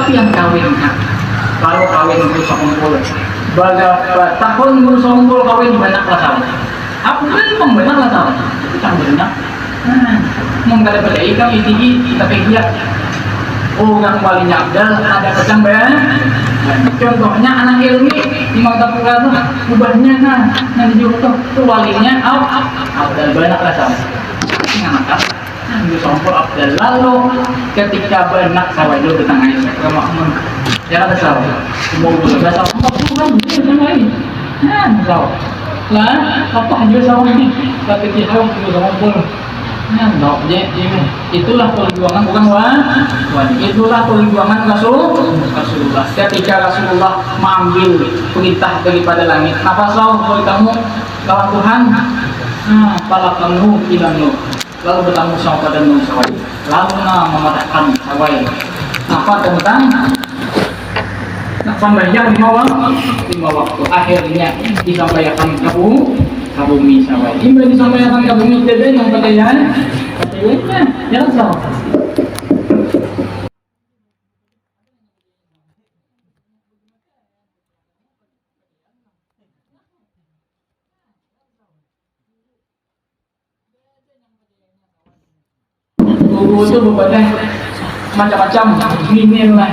tapi yang kawin kalau kawin itu sekumpul tahun itu sekumpul kawin banyak lah sama aku kan memang banyak lah sama itu kan banyak mungkin ada pada ikan itu tapi dia orang walinya Abdal ada kecang contohnya anak ilmi di mata pula tuh ubahnya nanti juga tuh walinya Abdal banyak lah sama ngangkat itu sompol Abdal lalu ketika banyak sawah itu datang Aisyah ke Makmun ya ada sawah mau berbeda sawah 40 dia sama ini sawah lah apa aja sawah ini ketika sawah itu sompol itulah perjuangan bukan itulah perjuangan Rasulullah ketika Rasulullah mengambil perintah daripada langit nafas kalau kamu lawan Tuhan pala kamu hilang lalu bertemu sama pada Nuh sawai lalu mematahkan sawai apa tentang sambayang 5 waktu akhirnya disampaikan ke bumi sawai ini disampaikan ke bumi jadi yang percayaan jangan salah guru itu berbeda macam-macam inilah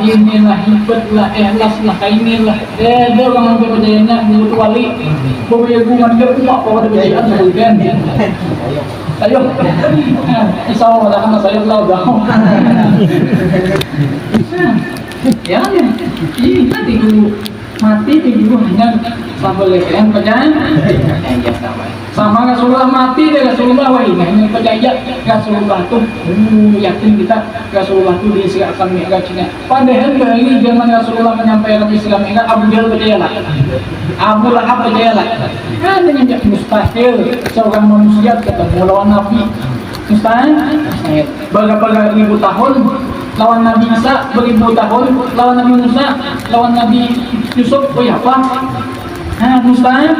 hebat lah ikhlas lah inilah dia orang percayanya menurut wali bahwa ya gue mandiri umak bahwa ada percayaan sebutkan ayo insya Allah akan saya tahu ya ini nanti gue mati gue hanya sampai lekehan percaya sama Rasulullah mati dan Rasulullah hanya percaya Rasulullah itu yakin kita Rasulullah itu diisrakan mi'rajnya padahal dari zaman Rasulullah menyampaikan Isra Mi'raj Abu Jahal percayalah Abu Lahab percayalah ada yang mustahil seorang manusia ketemu lawan Nabi mustahil berapa ribu tahun lawan Nabi Isa beribu tahun lawan Nabi Musa lawan Nabi Yusuf apa mustahil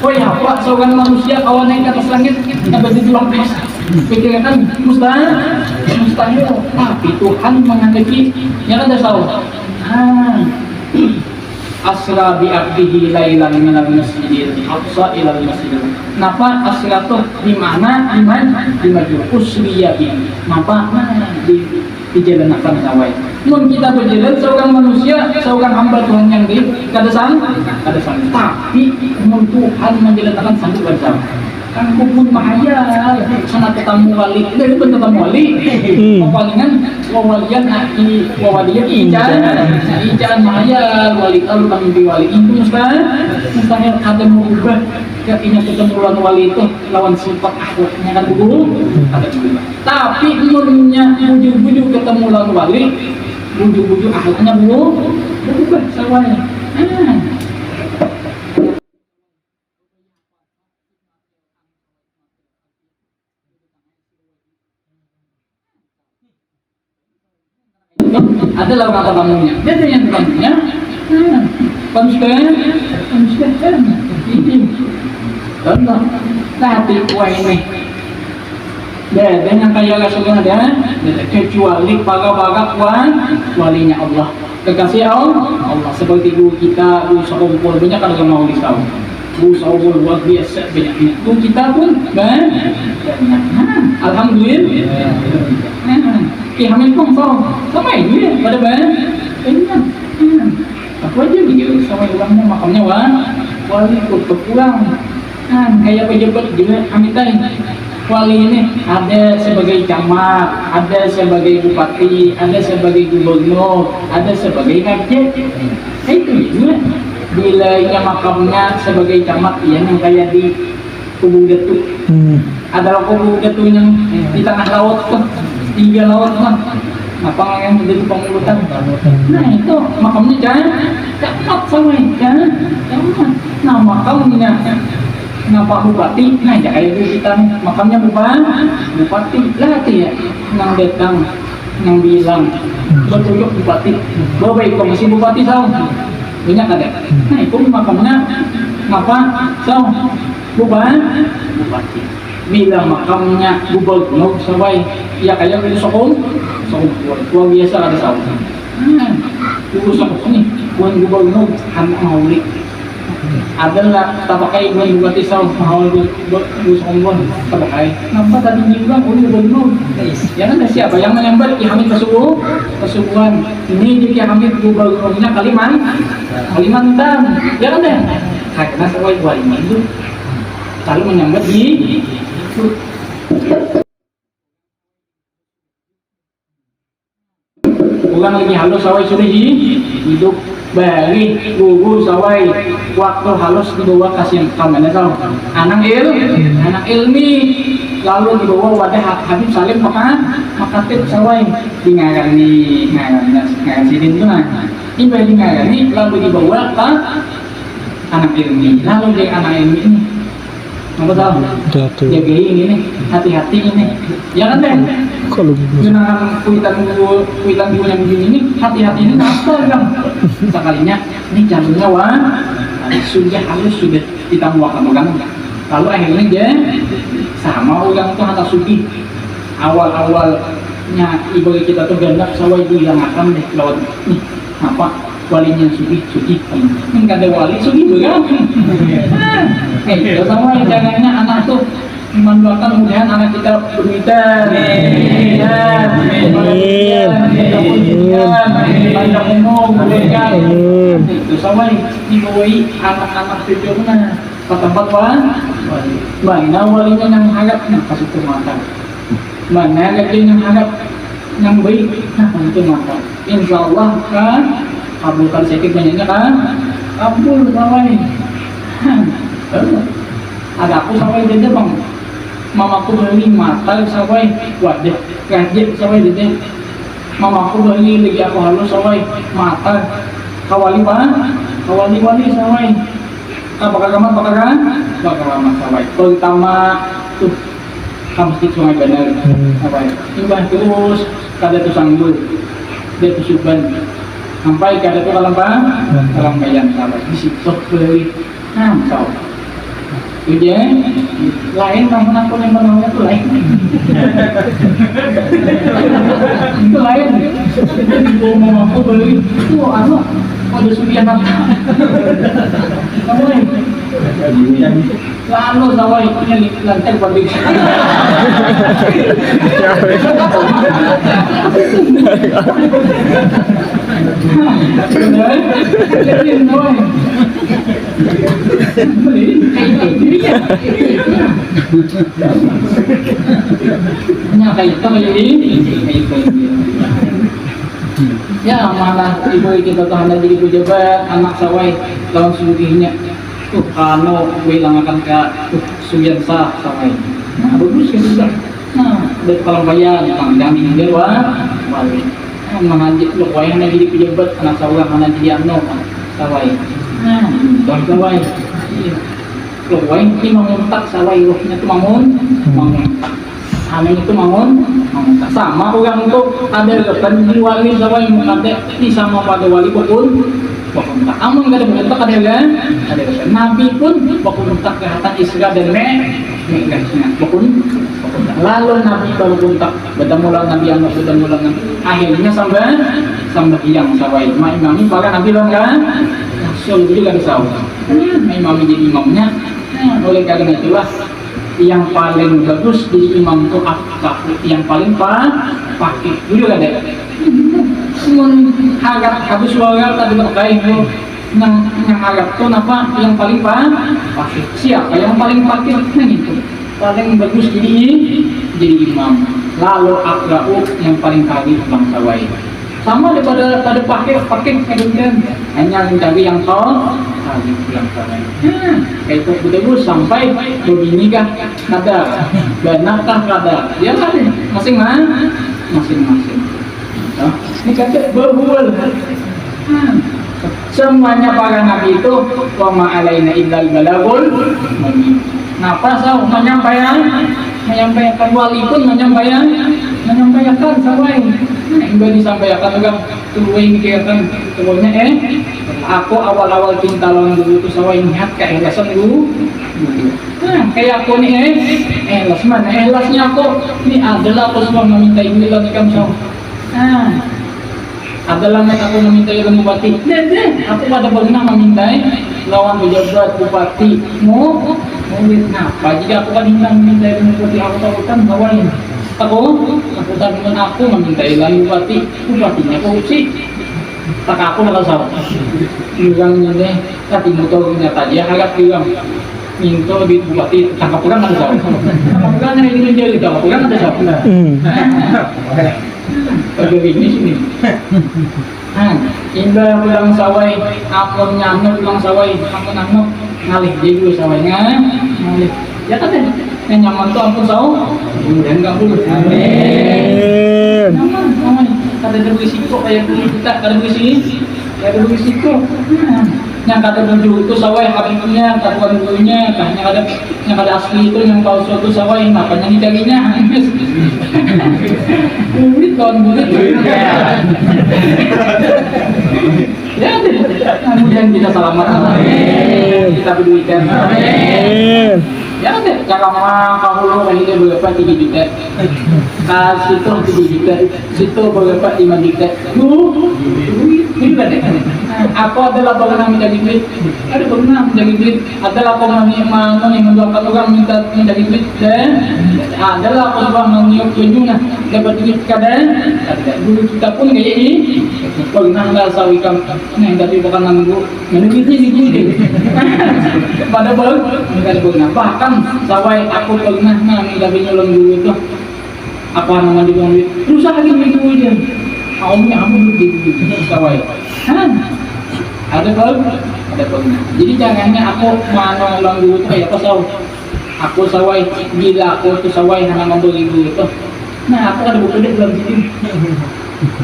apa seorang manusia kawan naik ke atas langit dapat dijual pas pikirkan mustahil tapi Tuhan menghendaki yang ada salah asra bi abdihi lailan minal masjidil aqsa ila masjidil napa asra tuh di mana di majul usriya bi napa di jalan akan sawai mun kita berjalan seorang manusia seorang hamba Tuhan yang di kada sang tapi mun Tuhan menjalankan sanggup bersama kan hukum mahayal sana ketemu wali itu betul ketemu wali palingan wawalian wawalian ijan mahayal wali kalau kami di wali itu mustahil ada mau ubah ketika ketemu lawan wali itu lawan sifat akhlaknya kan dulu ada juga tapi umurnya bujuk-bujuk ketemu lawan wali bujuk-bujuk akhlaknya belum berubah sawahnya adalah kata bangunnya dia yang bangunnya konsisten ini contoh tapi ini dan yang kaya Rasulullah dia kecuali baga-baga walinya Allah kekasih Allah seperti guru kita guru sekumpul banyak kalau mau risau guru sekumpul luar biasa banyaknya guru kita pun banyak alhamdulillah Hamil pun sama ini ya pada banyak aku aja gitu sama orangnya makamnya wali ikut berpulang kayak pejabat juga amitai wali ini ada sebagai camat ada sebagai bupati ada sebagai gubernur ada sebagai rakyat itu juga bila yang makamnya sebagai camat yang kayak di Kubu Getu ada Kubu Getu yang di tengah laut tuh 3 laut kan apa yang menjadi pengulutan nah itu makamnya jangan sama jangan nah makamnya kenapa bupati nah ya kayak kita makamnya bupati lah ya nang datang nang bilang bertunjuk bupati baik komisi bupati sao banyak ada nah itu makamnya ngapa sao bupati bila makamnya gubernur sampai ya kayak itu sokong luar biasa ada sahur Lulus ako ni buwan gubernur anak mauli adalah tapakai buwan bupati sa mahal lulus ako buwan tapakai nampak tadi bilang uli gubernur ya kan siapa yang menyambar Ki Hamid Pasuruan ini Ki Hamid gubernurnya Kalimantan ya kan deh karena sawai Kalimantan itu kalau menyambar di bukan lagi halus sawai sudah hidup balik gugur sawai waktu halus dibawa kasih kamera tahu anak ilmi lalu dibawa wadah Habib Salim makatib sawai di ngaran sidin itu nah ini di ngaran ini lalu dibawa ke anak ilmi lalu dari anak ilmi ini apa tahu jaga ini nih hati-hati ini ya kan deh kalau gitu dengan kuitan yang begini ini hati-hati ini apa kan sekalinya ini jalurnya sudah halus sudah ditambahkan orang lalu akhirnya dia sama orang tuh hantar suki awalnya ibarat kita tuh gandak sawah itu yang akan deh lewat nih apa walinya suki ini kan ada wali suki berapa sama yang jaganya anak tuh mendoakan mudahan anak kita bermitra panjang umur berkah itu sama dibawai anak-anak video mana ke tempat mana walinya yang harap kasih ke mata mana lagi yang harap yang baik kasih ke mata insyaallah kan kabulkan sedikit banyaknya kan kabul sawai ada aku sawai jadi bang mamaku beli mata sawai wadah gajah sawai jadi mamaku beli lagi aku halus sawai mata kawali sawai bakal ramah sawai terutama tuh kamu di sungai benar sawai imbah terus kada tuh sanggul dia tuh suban sampai kada tuh kalang bayan sawai di situ beli sawai itu lain namun aku yang menolak itu lain itu lain itu mau aku beli itu ada sudian apa kamu lalu sawah ini lantai pabrik ya malah ibu kita tuh hanya jadi pejabat anak sawai tahun sebelumnya tuh kano bilang akan ke suyan sah sawai nah bagus kan juga nah dari kalau bayar pangdang ini dia wali mengaji lu wayang jadi pejabat anak sawai mana jadi ano sawai nah tahun sawai iya lu wayang ini menguntak sawai rohnya tuh menguntak amin itu mangun sama orang itu ada rekan di wali sama yang ada di sama pada wali pun tak amun kada bentak ada kan nabi pun bakun tak kehatan Isra dan Mi'rajnya bakun lalu nabi baru bentak bertemu nabi yang bertemu akhirnya sampai hilang sawai imami para nabi kan rasul juga disau imami jadi imamnya oleh karena itulah yang paling bagus di imam itu apa yang paling pakai dulu kan deh harap habis suara tadi pakai itu yang harap tuh apa yang paling pakai siapa yang paling pakai itu paling bagus jadi imam lalu akrau yang paling kali bang sawai sama daripada pakai kemudian hanya mencari yang tol kali yang sawai kayak itu betul sampai begini kah kada benar kah kada ya kan masing-masing ini kata berbual semuanya para nabi itu wa ma alaina illal balagul napa sah menyampaikan wali pun menyampaikan sawai yang disampaikan juga tuwai mikirkan tuwainya aku awal-awal cinta lawan dulu tuh sawai niat keikhlasan dulu kayak aku nih ikhlas mana ikhlasnya aku ini adalah aku semua meminta ibu kamu sawai Ada lang ako namintai ng bupati. Hindi. Ako pada pernah memintai lawan pejabat bupati. Ngulit na. Jika aku kan hilang memintai ng bupati, aku tahu kan kawain. Aku tadi dengan aku memintai lang bupati. Bupatinya korupsi. Tak aku nakasawa. Bilang ini, tadi motor nyata dia harap bilang. Minto di bupati, tangkap orang ada sawa. Tangkap orang yang ini menjadi tangkap orang ada sawa. Pagawin sini. Indah pulang sawai, aku nyamuk pulang sawai, aku nangok ngalih jadi dua sawai ngalih. Ya kan deh, yang nyaman tuh ampun saw, kemudian nggak puluh. Amin. Nyaman. Kada ada berisiko kayak kita, kada berisiko. Yang kata dulu itu sawai habibnya, katuan dulunya, yang ada asli itu yang palsu itu sawai, makanya dicarinya. Bulit kawan bulit. Ya, kemudian kita selamat. Kita berduikan. Ya deh, cara kahulu kan itu berapa 3 juta. Situ 7 juta, situ berapa 5 juta. Ini kan deh. Aku adalah pernah menjadi duit. Ada pernah menjadi duit. Adalah aku menjualkan orang minta menjadi duit. Dan adalah aku sudah meniup kunjungan dapat duit kadang. Dulu kita pun kayak ini. Pernah nggak sawikan. Yang tadi bukan nanggu. Menunggu ini. Pada baru nggak pernah. Bahkan sawai aku pernah tapi nyolong dulu itu apa nama di duit. Rusak lagi duit dia. Awalnya aku dulu di sawai. Ada pernah. Jadi jangannya aku mau nyolong dulu itu kayak apa aku sawai gila aku tuh sawai hanya membeli dulu itu. Nah aku ada buku deh belum sini.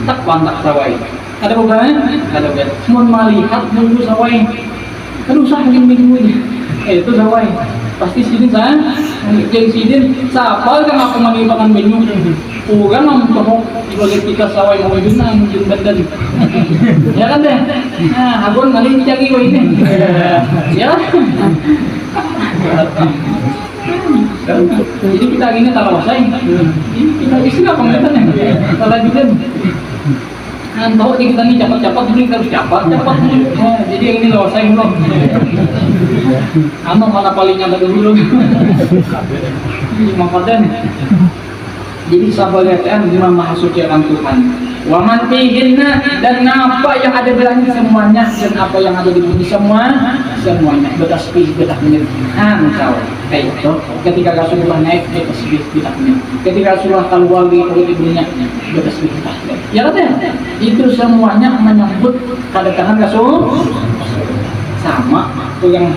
Tak kontak sawai. Ada bukan? Ada bukan? Mau melihat dulu sawai. Rusak lagi duit. Itu sawai. Pasti sini saya, jadi sini siapa kan aku mengibakan banyu, orang mau ibagat kita sawai mau itu mungkin badan, ya kan deh, nah aku ngalih cari kau ini, ya, jadi kita ini kalau saya, kita isi apa ngeliatannya, kalau juga. Tahu kita nih cepat-cepat dulu kita cepat dulu. Jadi yang ini loh saya loh. Mana palingnya dulu. Makanya. Jadi sabar ya Tuhan, Maha Suci akan Tuhan. Wa man fihinna, dan apa yang ada di langit semuanya dan apa yang ada di bumi semuanya bertasbih bertakbir. Engkau kayak itu ketika Rasulullah naik bertasbih bertakbir. Ketika Rasulullah keluar dari perut ibunya bertasbih bertakbir. Ya kan? Itu semuanya menyambut kedatangan Rasul. Sama yang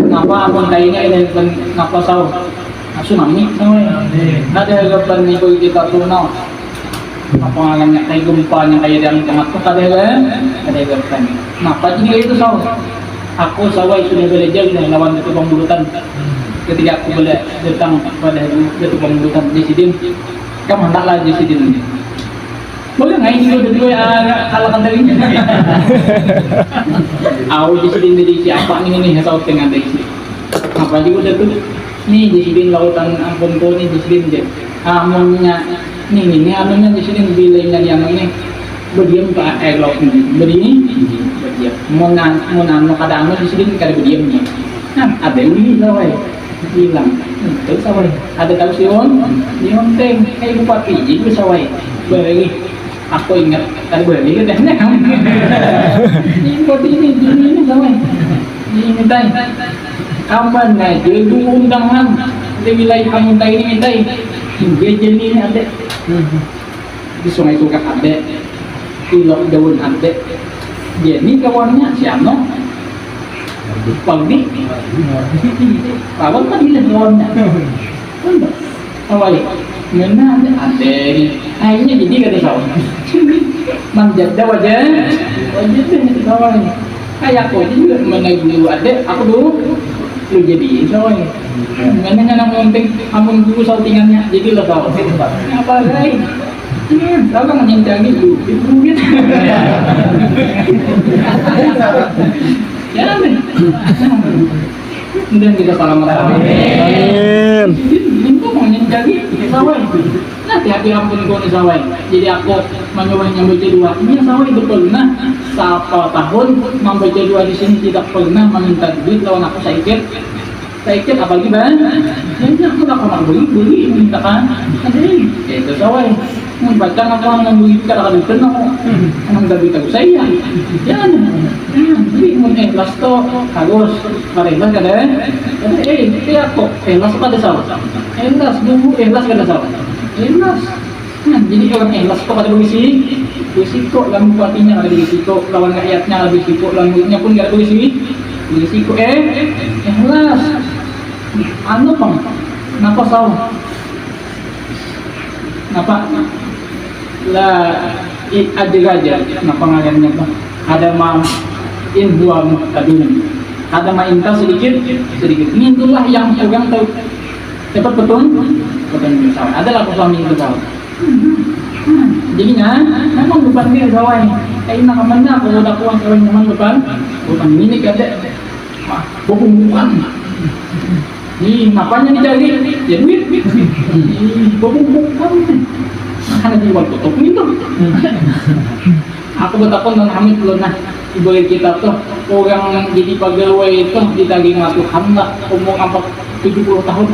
ngapa abang kayaknya ini ngapa tsunami ada gaban nih kalau kita tunaw apa ngalannya kayak gempanya kayak yang tengah tuh ada gaban ngapa jadi itu aku sawai sudah belajar dari lawan itu pembulutan ketika aku datang pada itu pembulutan Jesidin kamu hendaklah Jesidin ini boleh nggak ini udah dua kalau kan dari ini aku Jesidin dari siapa ini tahu tengah dari sini apa juga udah tuh nih Jesidin lautan ampun tuh nih Jesidin deh amunnya nih anunya Jesidin bilangnya yang ini berdiam ke air laut ini berdiam mau kadang Jesidin kada berdiamnya ada yang hilang terus sawai ada tahu Sion teng kayak bupati jadi sawai bagi aku ingat tadi bagi katanya ini bupati ini sawai ini mintai kapan aja itu undangan di wilayah kamu ini mintai jajan ini ada di sungai Tukak ada Pulau Daun ada jadi kawannya siapa Pagi, kawan kan tidak lawannya, awalnya, mana ada, akhirnya jadi kata sawan, manjat wajah itu sawan, kayak aku juga mana dulu ada, aku dulu lu jadi sawan, mana yang penting, amun dulu saltingannya, jadi lo tahu, apa lagi? Tahu kan menyenjangi duit, Jangan deh. Kemudian kita salam tarawih. Amin. Itu mau jadi sawai. Nah, hati-hati ampun kau ni sawai. Jadi aku mencoba membaca dua. Ini sawai itu pernah sapa tahun membaca dua di sini tidak pernah meminta duit lawan aku saya ikut apalagi bang? Jadi aku tak pernah beli mintakan. Jadi itu sawai. Membaca apa yang beli kadang-kadang pernah emang gak tahu saya. Jangan. Jadi mun ikhlas to harus ikhlas kada. Jadi aku ikhlas pada sawah. Ikhlas dulu ikhlas kada sawah. Ikhlas. Jadi orang ikhlas kok ada berisiko dalam kuatinya ada berisiko lawan rakyatnya ada berisiko lawan muridnya pun ada berisiko ikhlas. Anu bang, napa sawah? Napa? Lah aja napa ngarannya bang? Ada ma huwa muhtadun. Ada ma inta sedikit. Ini itulah yang orang tahu. Cepat betul misalnya. Adalah suami itu tahu. Jadinya memang bukan dia sawai. Kayak nak mana kalau udah kuang kawan memang bukan ini kada. Bukan. Ini napanya dicari, ya duit. Bukan. Karena dijual tutup itu. Aku bertakon dengan Hamid belum nah ibu kita tuh orang jadi pegawai itu ditagih ngatu hamna umur 70 tahun.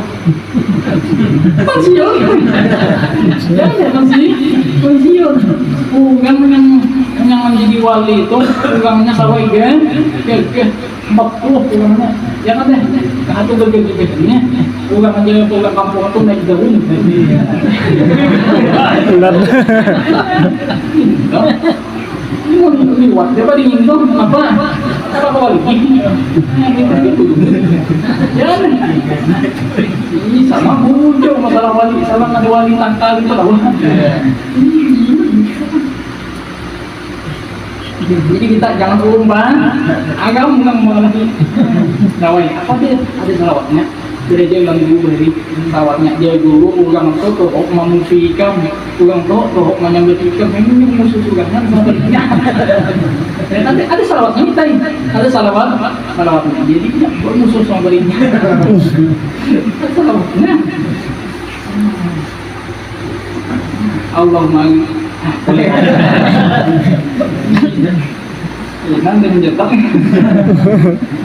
Pensiun. Ya pensiun. Yang menjadi wali itu orangnya sawai kan? Ke 40 orangnya. Jangan deh. Satu bergede-gedenya. Orang aja orang kampung itu naik daun. Liwat, dia pada ingin dong, apa wali? Jangan. Ini sama bujo masalah wali, salah ada wali tangkal itu tahu. Jadi kita jangan turun bang, agak menang lagi. Sawai, apa dia? Ada salawatnya. Gereja yang dulu dari sawatnya dia guru ulang itu tuh memufikan ulang tuh menyambutikan memang musuh juga kan sahabatnya. Nanti ada salawatnya kita ada salawatnya jadi tidak bermusuh sama berinya. Salawatnya Allahumma nanti mencetak.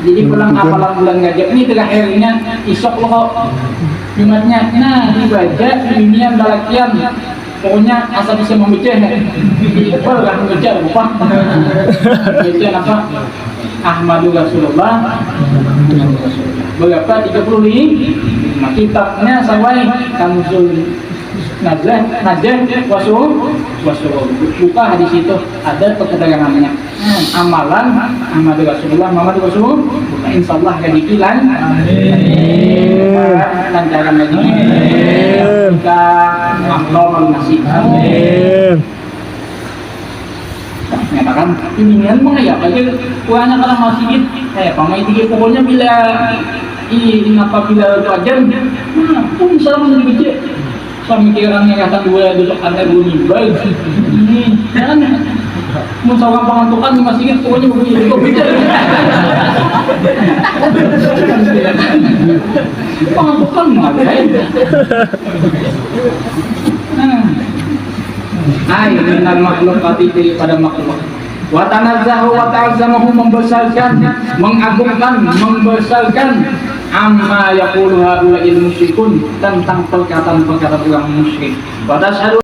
Jadi pulang apalan bulan Rajab ini terakhirnya isok loh Jumatnya. Nah dibaca ini balakian. Pokoknya asal bisa membaca. Lah membaca lupa. Baca apa? Ahmadu Rasulullah. Berapa 35 kitabnya sawai Kanzul Najah wasul buka hadis itu ada keterangannya. Amalan Ahmad Rasulullah buka insyaallah jadi kilan. Lancarkan lagi. Buka Allah masih. Amin. Menyatakan ini mengayap aja kuahnya kalau masjid kayak pamai tiga pokoknya bila apabila itu ajar pun salah menjadi pemikirannya kata dua duduk ada dua mimbar ini kan musawah pengantukan di masjid pokoknya begini itu bicara pengantukan ngapain minal makhlukati daripada makhluk wa tanazzahu wa ta'azzamahu membesarkan mengagungkan membesarkan amma yaqulu haula'il musyrikun tentang perkataan orang musyrik wa tashhadu